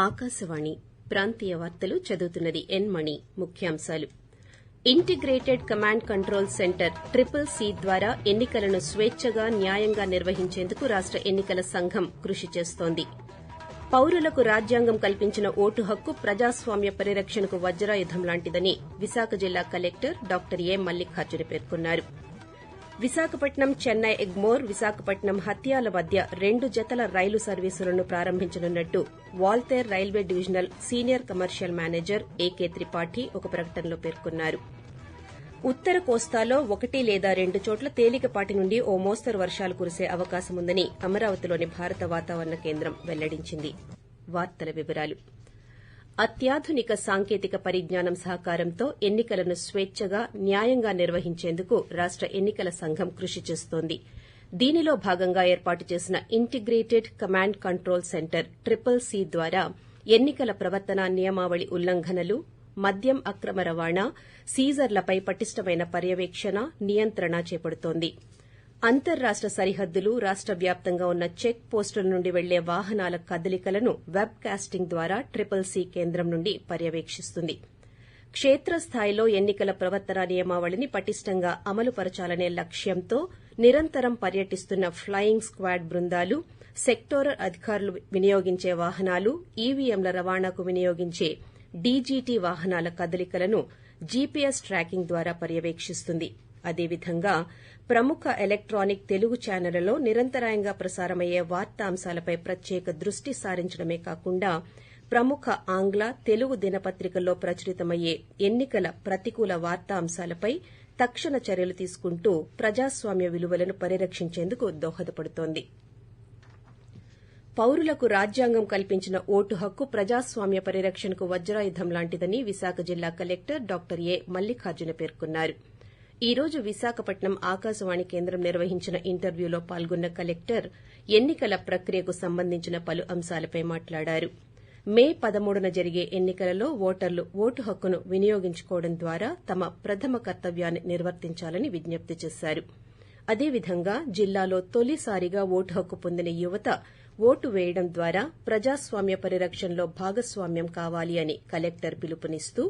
ఆకాశవాణి ప్రాంతీయ వార్తలు చదువుతున్నది ఎన్ మణి. ముఖ్యాంశాలు. Integrated command control centre CCC ద్వారా ఎన్నికలను స్వేచ్చగా, న్యాయంగా నిర్వహించేందుకు రాష్ట ఎన్నికల సంఘం కృషి చేస్తోంది. పౌరులకు రాజ్యాంగం కల్పించిన ఓటు హక్కు ప్రజాస్వామ్య పరిరక్షణకు వజ్రాయుధం లాంటిదని విశాఖ జిల్లా కలెక్టర్ డాక్టర్ ఏ. మల్లికార్జున పేర్కొన్నారు. విశాఖపట్నం చెన్నై ఎగ్మోర్, విశాఖపట్నం హత్యాల మధ్య 2 జతల రైలు సర్వీసులను ప్రారంభించనున్నట్టు Waltair railway divisional senior commercial manager AK Tripathi ఒక ప్రకటనలో పేర్కొన్నారు. ఉత్తర కోస్తాలో 1 లేదా 2 చోట్ల తేలికపాటి నుండి ఓ మోస్తరు వర్షాలు కురిసే అవకాశముందని అమరావతిలోని భారత వాతావరణ కేంద్రం వెల్లడించింది. వార్తల వివరాలు. అత్యాధునిక సాంకేతిక పరిజ్ఞానం సహకారంతో ఎన్నికలను స్వేచ్చగా, న్యాయంగా నిర్వహించేందుకు రాష్ట ఎన్నికల సంఘం కృషి చేస్తోంది. దీనిలో భాగంగా ఏర్పాటు చేసిన integrated command control centre CCC ద్వారా ఎన్నికల ప్రవర్తన నియమావళి ఉల్లంఘనలు, మద్యం అక్రమ రవాణా, సీజర్లపై పటిష్టమైన పర్యవేక్షణ, నియంత్రణ చేపడుతోంది. అంతర్రాష్ట సరిహద్దులు, రాష్ట వ్యాప్తంగా ఉన్న చెక్ పోస్టుల నుండి వెళ్లే వాహనాల కదలికలను వెబ్ కాస్టింగ్ ద్వారా CCC కేంద్రం నుండి పర్యవేక్షిస్తుంది. క్షేత్రస్థాయిలో ఎన్నికల ప్రవర్తన నియమావళిని పటిష్టంగా అమలుపరచాలనే లక్ష్యంతో నిరంతరం పర్యటిస్తున్న ప్లయింగ్ స్క్వాడ్ బృందాలు, సెక్టోరల్ అధికారులు వినియోగించే వాహనాలు, ఈవీఎంల రవాణాకు వినియోగించే డీజీటీ వాహనాల కదలికలను జీపీఎస్ ట్రాకింగ్ ద్వారా పర్యవేక్షిస్తుంది. అదేవిధంగా ప్రముఖ ఎలక్టానిక్ తెలుగు ఛానళ్లలో నిరంతరాయంగా ప్రసారమయ్యే వార్తాంశాలపై ప్రత్యేక దృష్టి సారించడమే కాకుండా ప్రముఖ ఆంగ్ల, తెలుగు దినపత్రికల్లో ప్రచురితమయ్యే ఎన్నికల ప్రతికూల వార్తాంశాలపై తక్షణ చర్యలు తీసుకుంటూ ప్రజాస్వామ్య విలువలను పరిరక్షించేందుకు దోహదపడుతోంది. పౌరులకు రాజ్యాంగం కల్పించిన ఓటు హక్కు ప్రజాస్వామ్య పరిరక్షణకు వజ్రాయుధం లాంటిదని విశాఖ జిల్లా కలెక్టర్ డాక్టర్ ఏ. మల్లికార్జున పేర్కొన్నారు. ఈ రోజు విశాఖపట్నం ఆకాశవాణి కేంద్రం నిర్వహించిన ఇంటర్వ్యూలో పాల్గొన్న కలెక్టర్ ఎన్నికల ప్రక్రియకు సంబంధించిన పలు అంశాలపై మాట్లాడారు. మే 13న జరిగే ఎన్నికలలో ఓటర్లు ఓటు హక్కును వినియోగించుకోవడం ద్వారా తమ ప్రథమ కర్తవ్యాన్ని నిర్వర్తించాలని విజ్ఞప్తి చేశారు. అదేవిధంగా జిల్లాలో తొలిసారిగా ఓటు హక్కు పొందిన యువత ఓటు వేయడం ద్వారా ప్రజాస్వామ్య పరిరక్షణలో భాగస్వామ్యం కావాలి అని కలెక్టర్ పిలుపునిస్తూ,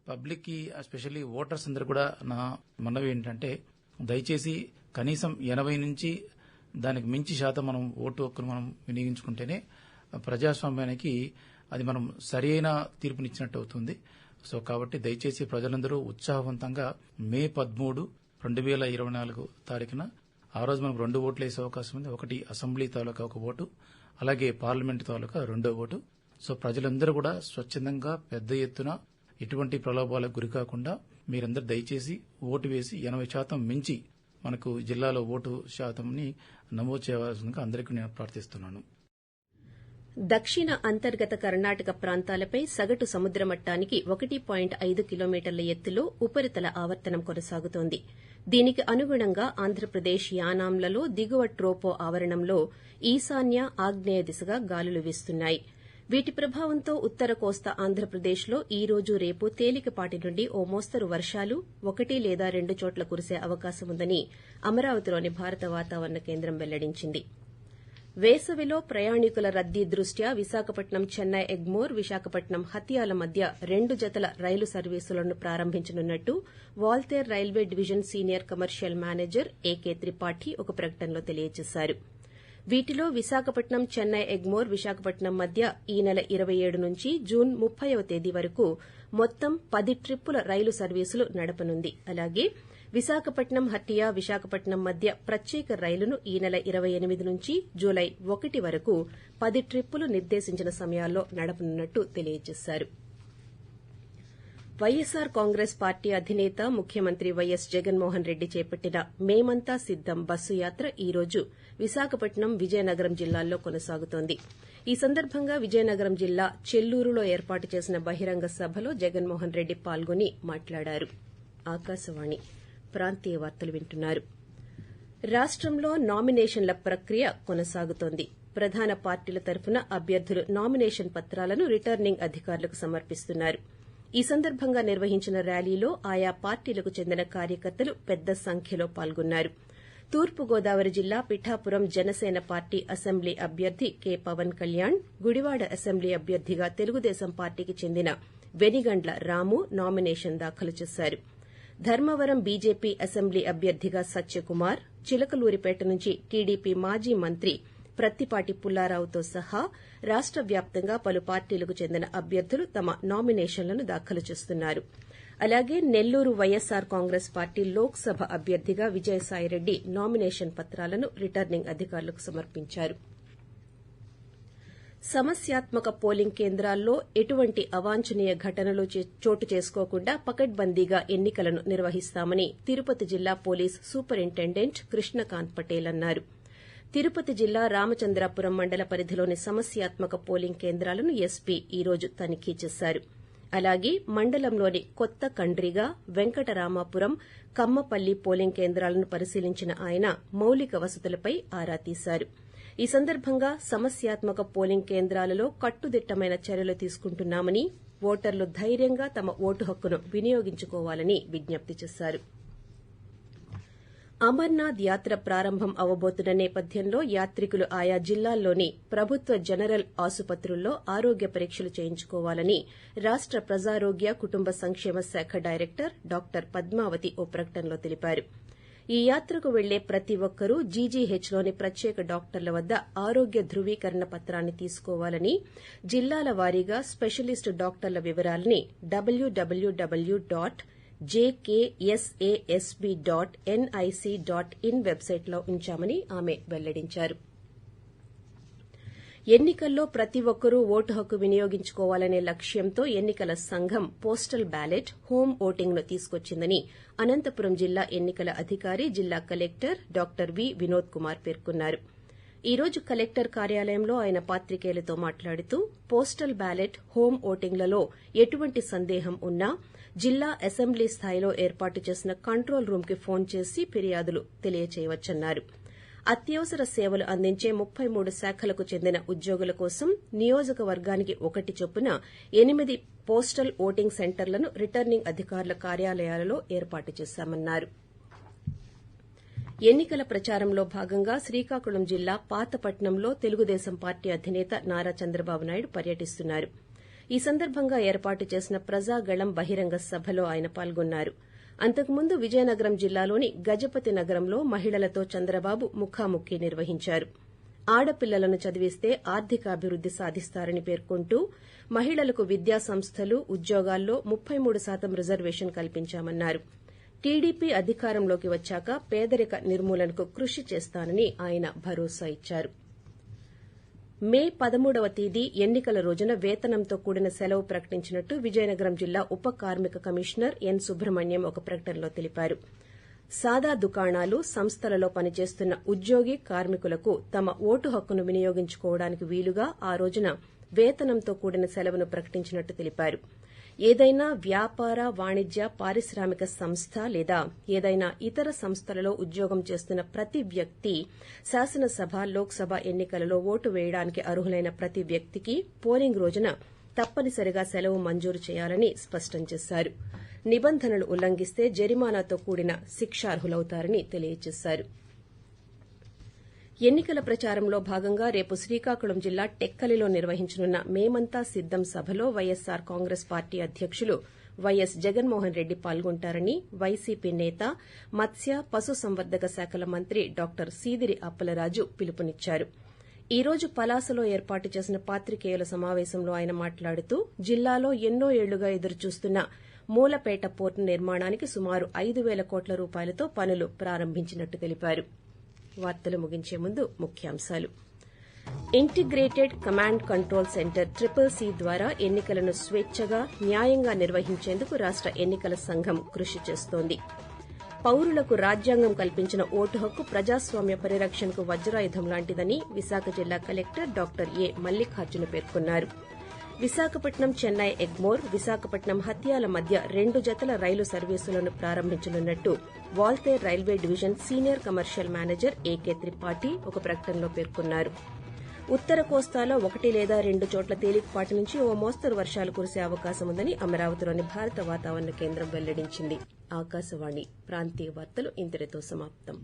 పబ్లిక్ కి ఎస్పెషల్లీ ఓటర్స్ అందరూ కూడా నా మనవి ఏంటంటే దయచేసి కనీసం 80 నుంచి దానికి మించి శాతం మనం ఓటు హక్కును మనం వినియోగించుకుంటేనే ప్రజాస్వామ్యానికి అది మనం సరైన తీర్పునిచ్చినట్టు అవుతుంది. సో కాబట్టి దయచేసి ప్రజలందరూ ఉత్సాహవంతంగా మే 13, 2024 తారీఖున ఆ రోజు మనకు 2 ఓట్లు వేసే అవకాశం ఉంది. ఒకటి అసెంబ్లీ తాలూకా 1 ఓటు, అలాగే పార్లమెంట్ తాలూకా 2వ ఓటు. సో ప్రజలందరూ కూడా స్వచ్ఛందంగా పెద్ద ఎత్తున ఎటువంటి ప్రలోభాలకు గురి కాకుండా మీరందరూ దయచేసి ఓటు వేసి 80% మించి మనకు జిల్లాలో ఓటు శాతంని నమోదు చేయవలసిందిగా అందరికీ నేను ప్రార్థిస్తున్నాను. దక్షిణ అంతర్గత కర్ణాటక ప్రాంతాలపై సగటు సముద్ర మట్టానికి 1.5 కిలోమీటర్ల ఎత్తులో ఉపరితల ఆవర్తనం కొనసాగుతోంది. దీనికి అనుగుణంగా ఆంధ్రప్రదేశ్ యానాంలలో దిగువ ట్రోపో ఆవరణంలో ఈశాన్య, ఆగ్నేయ దిశగా గాలులు వీస్తున్నాయి. వీటి ప్రభావంతో ఉత్తర కోస్తా ఆంధ్రప్రదేశ్లో ఈ రోజు, రేపు తేలికపాటి నుండి ఓ మోస్తరు వర్షాలు 1 లేదా 2 చోట్ల కురిసే అవకాశముందని అమరావతిలోని భారత వాతావరణ కేంద్రం వెల్లడించింది. వేసవిలో ప్రయాణికుల రద్దీ దృష్ట్యా విశాఖపట్నం చెన్నై ఎగ్మోర్, విశాఖపట్నం హత్యాల మధ్య 2 జతల రైలు సర్వీసులను ప్రారంభించనున్నట్టు Waltair railway division senior commercial manager AK Tripathi ఒక ప్రకటనలో తెలియజేశారు. వీటిలో విశాఖపట్నం చెన్నై ఎగ్మోర్, విశాఖపట్నం మధ్య ఈ నెల 27 నుంచి జూన్ 30వ తేదీ వరకు మొత్తం 10 ట్రిప్పుల రైలు సర్వీసులు నడపనుంది. అలాగే విశాఖపట్నం హట్టియా, విశాఖపట్నం మధ్య ప్రత్యేక రైలును ఈ నెల 28 నుంచి జూలై 1 వరకు 10 ట్రిప్పులు నిర్దేశించిన సమయాల్లో నడపనున్నట్టు తెలియజేశారు. వైఎస్సార్ కాంగ్రెస్ పార్టీ అధినేత, ముఖ్యమంత్రి వైఎస్ జగన్మోహన్ రెడ్డి చేపట్టిన మేమంతా సిద్దం బస్సు యాత్ర ఈ రోజు విశాఖపట్నం, విజయనగరం జిల్లాల్లో కొనసాగుతోంది. ఈ సందర్భంగా విజయనగరం జిల్లా చెల్లూరులో ఏర్పాటు చేసిన బహిరంగ సభలో జగన్మోహన్ రెడ్డి పాల్గొని మాట్లాడారు. ఆకాశవాణి ప్రాంతీయ వార్తలు వింటున్నారు. రాష్టంలో నామినేషన్ల ప్రక్రియ కొనసాగుతోంది. ప్రధాన పార్టీల తరఫున అభ్యర్థులు నామినేషన్ పత్రాలను రిటర్నింగ్ అధికారులకు సమర్పిస్తున్నారు. ఈ సందర్భంగా నిర్వహించిన ర్యాలీలో ఆయా పార్టీలకు చెందిన కార్యకర్తలు పెద్ద సంఖ్యలో పాల్గొన్నారు. తూర్పుగోదావరి జిల్లా పిఠాపురం జనసేన పార్టీ అసెంబ్లీ అభ్యర్థి కె పవన్ కళ్యాణ్, గుడివాడ అసెంబ్లీ అభ్యర్థిగా తెలుగుదేశం పార్టీకి చెందిన వెనిగండ్ల రాము నామినేషన్ దాఖలు చేశారు. ధర్మవరం బీజేపీ అసెంబ్లీ అభ్యర్థిగా సత్యకుమార్, చిలకలూరిపేట నుంచి టీడీపీ మాజీ మంత్రి ప్రత్తిపాటి పుల్లారావుతో సహా రాష్ట వ్యాప్తంగా పలు పార్టీలకు చెందిన అభ్యర్థులు తమ నామినేషన్లను దాఖలు చేస్తున్నారు. అలాగే నెల్లూరు వైఎస్సార్ కాంగ్రెస్ పార్టీ లోక్సభ అభ్యర్థిగా విజయసాయిరెడ్డి నామినేషన్ పత్రాలను రిటర్నింగ్ అధికారులకు సమర్పించారు. సమస్యాత్మక పోలింగ్ కేంద్రాల్లో ఎటువంటి అవాంఛనీయ ఘటనలు చోటు చేసుకోకుండా పకడ్బందీగా ఎన్నికలను నిర్వహిస్తామని తిరుపతి జిల్లా పోలీస్ సూపరింటెండెంట్ కృష్ణకాంత్ పటేల్ అన్నారు. తిరుపతి జిల్లా రామచంద్రాపురం మండల పరిధిలోని సమస్యాత్మక పోలింగ్ కేంద్రాలను ఎస్పీ ఈ రోజు తనిఖీ చేశారు. అలాగే మండలంలోని కొత్త కండ్రిగ, వెంకటరామాపురం, కమ్మపల్లి పోలింగ్ కేంద్రాలను పరిశీలించిన ఆయన మౌలిక వసతులపై ఆరా తీశారు. ఈ సందర్భంగా సమస్యాత్మక పోలింగ్ కేంద్రాలలో కట్టుదిట్టమైన చర్యలు తీసుకుంటున్నామని, ఓటర్లు ధైర్యంగా తమ ఓటు హక్కును వినియోగించుకోవాలని విజ్ఞప్తి చేశారు. అమర్నాథ్ యాత్ర ప్రారంభం అవబోతున్న నేపథ్యంలో యాత్రికులు ఆయా జిల్లాల్లోని ప్రభుత్వ జనరల్ ఆసుపత్రుల్లో ఆరోగ్య పరీక్షలు చేయించుకోవాలని రాష్ట ప్రజారోగ్య కుటుంబ సంక్షేమ శాఖ డైరెక్టర్ డాక్టర్ పద్మావతి ఓ ప్రకటనలో తెలిపారు. ఈ యాత్రకు వెళ్లే ప్రతి ఒక్కరూ జీజీహెచ్లోని ప్రత్యేక డాక్టర్ల వద్ద ఆరోగ్య ధృవీకరణ పత్రాన్ని తీసుకోవాలని, జిల్లాల వారీగా స్పెషలిస్టు డాక్టర్ల వివరాలని www.jksasb.nic.in వెబ్సైట్లో ఉంచామని ఆమె వెల్లడించారు. ఎన్నికల్లో ప్రతి ఒక్కరూ ఓటు హక్కు వినియోగించుకోవాలనే లక్ష్యంతో ఎన్నికల సంఘం పోస్టల్ బ్యాలెట్, హోమ్ ఓటింగ్ను తీసుకొచ్చిందని అనంతపురం జిల్లా ఎన్నికల అధికారి, జిల్లా collector doctor V. Vinod Kumar పేర్కొన్నారు. ఈ రోజు కలెక్టర్ కార్యాలయంలో ఆయన పాత్రికేయులతో మాట్లాడుతూ పోస్టల్ బ్యాలెట్, హోమ్ ఓటింగ్లలో ఎటువంటి సందేహం ఉన్నా జిల్లా అసెంబ్లీ స్థాయిలో ఏర్పాటు చేసిన కంట్రోల్ రూమ్కి ఫోన్ చేసి ఫిర్యాదులు తెలియచేయవచ్చన్నారు. అత్యవసర సేవలు అందించే 33 శాఖలకు చెందిన ఉద్యోగుల కోసం నియోజకవర్గానికి 1 చొప్పున 8 పోస్టల్ ఓటింగ్ సెంటర్లను రిటర్నింగ్ అధికారుల కార్యాలయాలలో ఏర్పాటు చేశామన్నారు. ఎన్నికల ప్రచారంలో భాగంగా శ్రీకాకుళం జిల్లా పాతపట్నంలో తెలుగుదేశం పార్టీ అధినేత నారా చంద్రబాబు నాయుడు పర్యటిస్తున్నారు. ఈ సందర్భంగా ఏర్పాటు చేసిన ప్రజాగళం బహిరంగ సభలో ఆయన పాల్గొన్నారు. అంతకుముందు విజయనగరం జిల్లాలోని గజపతి నగరంలో మహిళలతో చంద్రబాబు ముఖాముఖి నిర్వహించారు. ఆడపిల్లలను చదివిస్తే ఆర్థికాభివృద్ది సాధిస్తారని పేర్కొంటూ మహిళలకు విద్యా సంస్థలు, ఉద్యోగాల్లో 33% రిజర్వేషన్ కల్పించామన్నారు. టీడీపీ అధికారంలోకి వచ్చాక పేదరిక నిర్మూలనకు కృషి చేస్తానని ఆయన భరోసా ఇచ్చారు. మే 13వ తేదీ ఎన్నికల రోజున వేతనంతో కూడిన సెలవు ప్రకటించినట్టు విజయనగరం జిల్లా ఉప కార్మిక కమిషనర్ ఎన్. సుబ్రహ్మణ్యం ఒక ప్రకటనలో తెలిపారు. సాదా దుకాణాలు, సంస్థలలో పనిచేస్తున్న ఉద్యోగి కార్మికులకు తమ ఓటు హక్కును వినియోగించుకోవడానికి వీలుగా ఆ రోజున వేతనంతో కూడిన సెలవును ప్రకటించినట్టు తెలిపారు. ఏదైనా వ్యాపార, వాణిజ్య, పారిశ్రామిక సంస్థ లేదా ఏదైనా ఇతర సంస్థలలో ఉద్యోగం చేస్తున్న ప్రతి వ్యక్తి శాసనసభ, లోక్సభ ఎన్నికలలో ఓటు వేయడానికి అర్హులైన ప్రతి వ్యక్తికి పోలింగ్ రోజున తప్పనిసరిగా సెలవు మంజూరు చేయాలని స్పష్టం చేశారు. నిబంధనలు ఉల్లంఘిస్తే జరిమానాతో కూడిన శిక్షార్హులవుతారని తెలియజేశారు. ఎన్నికల ప్రచారంలో భాగంగా రేపు శ్రీకాకుళం జిల్లా టెక్కలిలో నిర్వహించనున్న మేమంతా సిద్దం సభలో వైఎస్సార్ కాంగ్రెస్ పార్టీ అధ్యకులు వైఎస్ జగన్మోహన్ రెడ్డి పాల్గొంటారని వైసీపీ నేత, మత్స్య, పశుసంవర్ధక శాఖల మంత్రి డాక్టర్ సీదిరి అప్పలరాజు పిలుపునిచ్చారు. ఈ రోజు పలాసలో ఏర్పాటు చేసిన పాత్రికేయుల సమావేశంలో ఆయన మాట్లాడుతూ జిల్లాలో ఎన్నో ఏళ్లుగా ఎదురుచూస్తున్న మూలపేట పోర్టు నిర్మాణానికి సుమారు 5,000 కోట్ల రూపాయలతో పనులు ప్రారంభించినట్టు తెలిపారు. వార్తలు ముగించే ముందు ముఖ్యాంశాలు. Integrated command control centre CCC ద్వారా ఎన్నికలను స్వేచ్చగా, న్యాయంగా నిర్వహించేందుకు రాష్ట ఎన్నికల సంఘం కృషి చేస్తోంది. పౌరులకు రాజ్యాంగం కల్పించిన ఓటు హక్కు ప్రజాస్వామ్య పరిరక్షణకు వజ్రాయుధం లాంటిదని విశాఖ జిల్లా కలెక్టర్ డాక్టర్ ఏ. మల్లికార్జున పేర్కొన్నారు. విశాఖపట్నం, చెన్నై ఎగ్మోర్, విశాఖపట్నం హత్యాల మధ్య 2 జతల రైలు సర్వీసులను ప్రారంభించనున్నట్టు Waltair railway division senior commercial manager AK Tripathi ఒక ప్రకటనలో పేర్కొన్నారు. ఉత్తర కోస్తాలో 1 లేదా 2 చోట్ల తేలికపాటి నుంచి ఓ మోస్తరు వర్షాలు కురిసే అవకాశం ఉందని అమరావతిలోని భారత వాతావరణ కేంద్రం వెల్లడించింది. ఆకాశవాణి ప్రాంతీయ వార్తలు ఇంతటితో సమాప్తం.